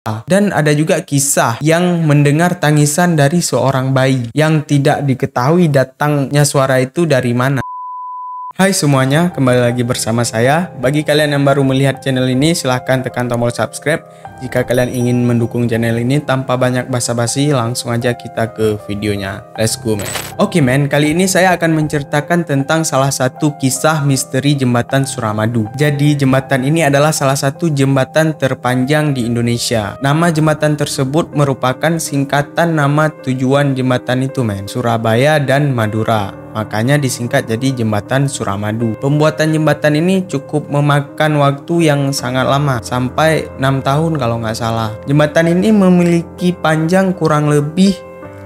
Dan ada juga kisah yang mendengar tangisan dari seorang bayi yang tidak diketahui datangnya suara itu dari mana. Hai semuanya, kembali lagi bersama saya. Bagi kalian yang baru melihat channel ini, silahkan tekan tombol subscribe. Jika kalian ingin mendukung channel ini tanpa banyak basa-basi, langsung aja kita ke videonya. Let's go, man. Oke, man, kali ini saya akan menceritakan tentang salah satu kisah misteri jembatan Suramadu. Jadi, jembatan ini adalah salah satu jembatan terpanjang di Indonesia. Nama jembatan tersebut merupakan singkatan nama tujuan jembatan itu, man. Surabaya dan Madura. Makanya disingkat jadi jembatan Suramadu. Pembuatan jembatan ini cukup memakan waktu yang sangat lama, sampai 6 tahun kalau nggak salah. Jembatan ini memiliki panjang kurang lebih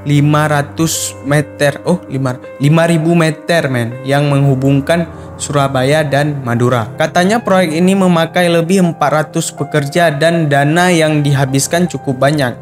500 meter, 5.000 meter, men, yang menghubungkan Surabaya dan Madura. Katanya proyek ini memakai lebih 400 pekerja dan dana yang dihabiskan cukup banyak,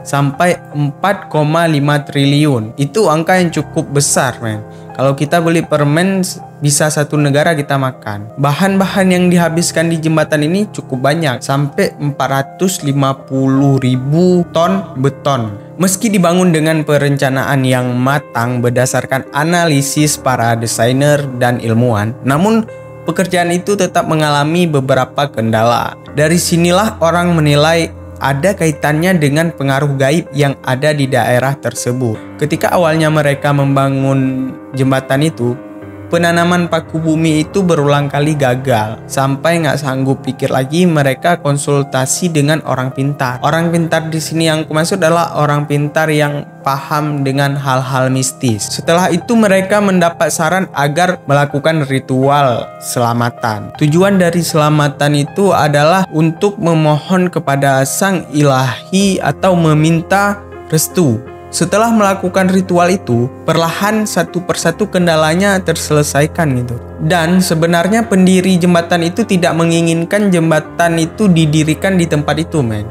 sampai 4,5 triliun. Itu angka yang cukup besar, men. Kalau kita beli permen bisa satu negara kita makan. Bahan-bahan yang dihabiskan di jembatan ini cukup banyak, sampai 450.000 ton beton. Meski dibangun dengan perencanaan yang matang berdasarkan analisis para desainer dan ilmuwan, namun pekerjaan itu tetap mengalami beberapa kendala. Dari sinilah orang menilai ada kaitannya dengan pengaruh gaib yang ada di daerah tersebut. Ketika awalnya mereka membangun jembatan itu, penanaman paku bumi itu berulang kali gagal. Sampai nggak sanggup pikir lagi, mereka konsultasi dengan orang pintar. Orang pintar di sini yang kumaksud adalah orang pintar yang paham dengan hal-hal mistis. Setelah itu mereka mendapat saran agar melakukan ritual selamatan. Tujuan dari selamatan itu adalah untuk memohon kepada sang ilahi atau meminta restu. Setelah melakukan ritual itu, perlahan satu persatu kendalanya terselesaikan gitu. Dan sebenarnya pendiri jembatan itu tidak menginginkan jembatan itu didirikan di tempat itu, men.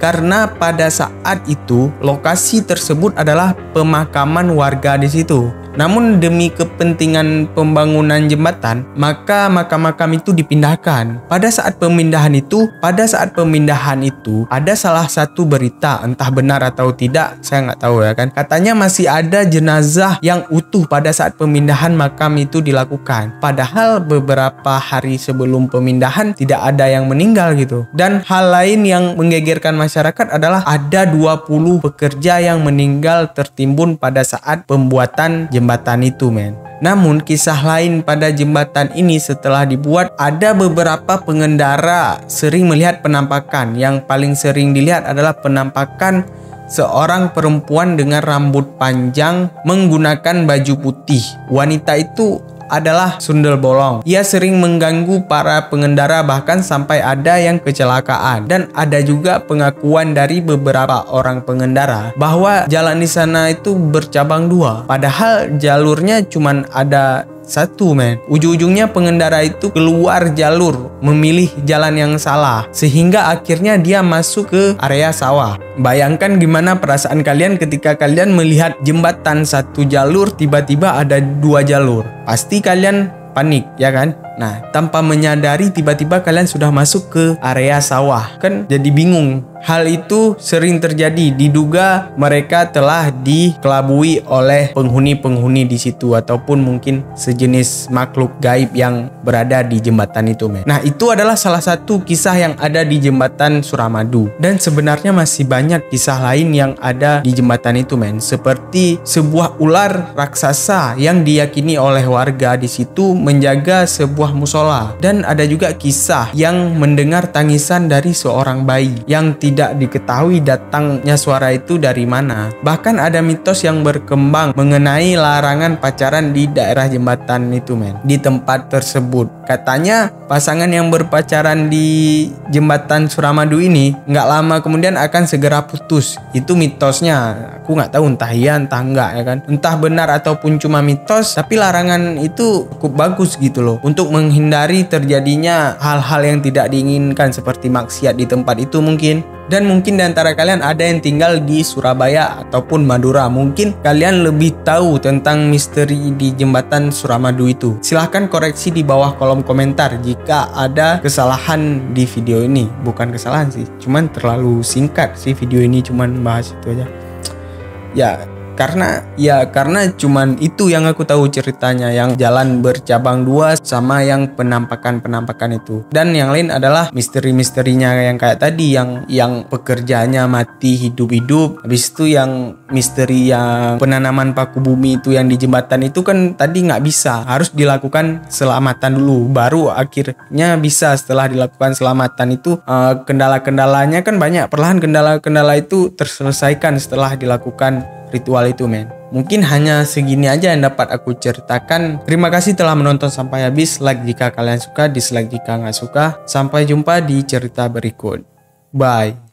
Karena pada saat itu lokasi tersebut adalah pemakaman warga di situ. Namun demi kepentingan pembangunan jembatan, maka makam-makam itu dipindahkan. Pada saat pemindahan itu ada salah satu berita, entah benar atau tidak, saya nggak tahu ya kan. Katanya masih ada jenazah yang utuh pada saat pemindahan makam itu dilakukan. Padahal beberapa hari sebelum pemindahan tidak ada yang meninggal gitu. Dan hal lain yang menggegerkan masyarakat adalah ada 20 pekerja yang meninggal tertimbun pada saat pembuatan jembatan itu, men. Namun kisah lain pada jembatan ini setelah dibuat, ada beberapa pengendara sering melihat penampakan. Yang paling sering dilihat adalah penampakan seorang perempuan dengan rambut panjang menggunakan baju putih. Wanita itu adalah sundel bolong. Ia sering mengganggu para pengendara, bahkan sampai ada yang kecelakaan. Dan ada juga pengakuan dari beberapa orang pengendara bahwa jalan di sana itu bercabang dua, padahal jalurnya cuman ada satu, men. Ujung-ujungnya pengendara itu keluar jalur, memilih jalan yang salah, sehingga akhirnya dia masuk ke area sawah. Bayangkan gimana perasaan kalian ketika kalian melihat jembatan satu jalur tiba-tiba ada 2 jalur. Pasti kalian panik, ya kan? Nah, tanpa menyadari tiba-tiba kalian sudah masuk ke area sawah. Kan jadi bingung. Hal itu sering terjadi. Diduga mereka telah dikelabui oleh penghuni-penghuni di situ, ataupun mungkin sejenis makhluk gaib yang berada di jembatan itu, men. Nah, itu adalah salah satu kisah yang ada di jembatan Suramadu. Dan sebenarnya masih banyak kisah lain yang ada di jembatan itu, men. Seperti sebuah ular raksasa yang diyakini oleh warga di situ menjaga sebuah musola. Dan ada juga kisah yang mendengar tangisan dari seorang bayi yang tidak diketahui datangnya suara itu dari mana. Bahkan ada mitos yang berkembang mengenai larangan pacaran di daerah jembatan itu, men. Di tempat tersebut katanya pasangan yang berpacaran di jembatan Suramadu ini nggak lama kemudian akan segera putus. Itu mitosnya. Aku nggak tahu entah iya entah enggak, ya kan. Entah benar ataupun cuma mitos, tapi larangan itu cukup bagus gitu loh, untuk menghindari terjadinya hal-hal yang tidak diinginkan seperti maksiat di tempat itu mungkin. Dan mungkin di antara kalian ada yang tinggal di Surabaya ataupun Madura. Mungkin kalian lebih tahu tentang misteri di jembatan Suramadu itu. Silahkan koreksi di bawah kolom komentar jika ada kesalahan di video ini. Bukan kesalahan sih, cuman terlalu singkat sih video ini, cuman bahas itu aja. Karena cuman itu yang aku tahu ceritanya, yang jalan bercabang dua sama yang penampakan itu. Dan yang lain adalah misteri-misterinya yang kayak tadi, yang pekerjaannya mati hidup-hidup. Habis itu yang misteri yang penanaman paku bumi itu yang di jembatan itu kan tadi nggak bisa, harus dilakukan selamatan dulu baru akhirnya bisa. Setelah dilakukan selamatan itu kendala-kendalanya kan banyak, perlahan kendala-kendala itu terselesaikan setelah dilakukan ritual itu, men. Mungkin hanya segini aja yang dapat aku ceritakan. Terima kasih telah menonton sampai habis. Like jika kalian suka, dislike jika nggak suka. Sampai jumpa di cerita berikut. Bye.